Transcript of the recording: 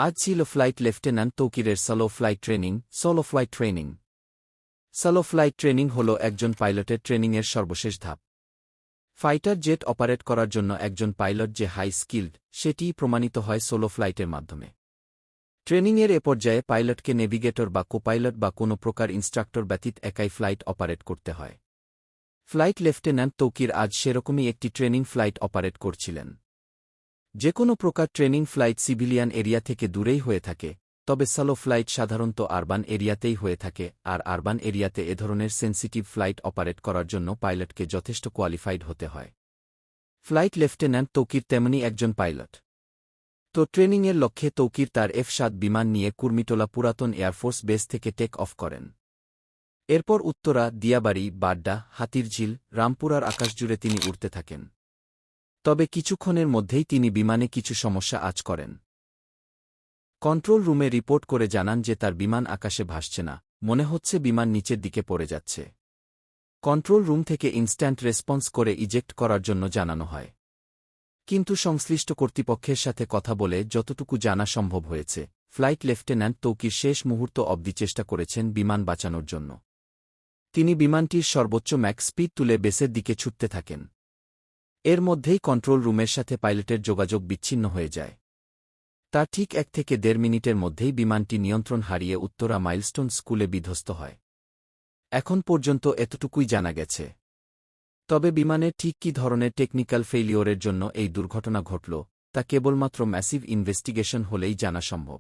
আজ ছিল flight lieutenant তৌকিরের solo flight training. Solo flight training হল একজন পাইলটের ট্রেনিংয়ের সর্বশেষ ধাপ। ফাইটার জেট অপারেট করার জন্য একজন পাইলট যে হাই স্কিল্ড, সেটিই প্রমাণিত হয় সোলো ফ্লাইটের মাধ্যমে। ট্রেনিংয়ের এ পর্যায়ে পাইলটকে নেভিগেটর বা কোপাইলট বা কোনো প্রকার ইনস্ট্রাক্টর ব্যতীত একাই ফ্লাইট অপারেট করতে হয়। ফ্লাইট লেফটেন্যান্ট তৌকির আজ সেরকমই একটি ট্রেনিং ফ্লাইট অপারেট করছিলেন। যে কোনো প্রকার ট্রেনিং ফ্লাইট সিভিলিয়ান এরিয়া থেকে দূরেই হয়ে থাকে, তবে সোলো ফ্লাইট সাধারণত আরবান এরিয়াতেই হয়ে থাকে, আর আরবান এরিয়াতে এ ধরনের সেন্সিটিভ ফ্লাইট অপারেট করার জন্য পাইলটকে যথেষ্ট কোয়ালিফাইড হতে হয়। ফ্লাইট লেফটেন্যান্ট তৌকির তেমনি একজন পাইলট। তো ট্রেনিংয়ের লক্ষ্যে তৌকির তার F-7 বিমান নিয়ে কুর্মিটোলা পুরাতন এয়ারফোর্স বেস থেকে টেক অফ করেন। এরপর উত্তরা, দিয়াবাড়ি, বাড্ডা, হাতিরঝিল, রামপুরার আকাশজুড়ে তিনি উড়তে থাকেন। তবে কিছুক্ষণের মধ্যেই তিনি বিমানে কিছু সমস্যা আঁচ করেন। কন্ট্রোল রুমে রিপোর্ট করে জানান যে তার বিমান আকাশে ভাসছে না, মনে হচ্ছে বিমান নিচের দিকে পড়ে যাচ্ছে। কন্ট্রোল রুম থেকে ইনস্ট্যান্ট রেসপন্স করে ইজেক্ট করার জন্য জানানো হয়। কিন্তু সংশ্লিষ্ট কর্তৃপক্ষের সাথে কথা বলে যতটুকু জানা সম্ভব হয়েছে, ফ্লাইট লেফটেন্যান্ট তৌকির শেষ মুহূর্ত অবধি চেষ্টা করেছেন বিমান বাঁচানোর জন্য। তিনি বিমানটির সর্বোচ্চ ম্যাক্স স্পিড তুলে বেসের দিকে ছুটতে থাকেন। এর মধ্যেই কন্ট্রোল রুমের সাথে পাইলটের যোগাযোগ বিচ্ছিন্ন হয়ে যায়। তার ঠিক 1 থেকে 1.5 মিনিটের মধ্যেই বিমানটি নিয়ন্ত্রণ হারিয়ে উত্তরা মাইলস্টোন স্কুলে বিধ্বস্ত হয়। এখন পর্যন্ত এতটুকুই জানা গেছে। তবে বিমানের ঠিক কী ধরনের টেকনিক্যাল ফেইলিওরের জন্য এই দুর্ঘটনা ঘটল, তা কেবলমাত্র ম্যাসিভ ইনভেস্টিগেশন হলেই জানা সম্ভব।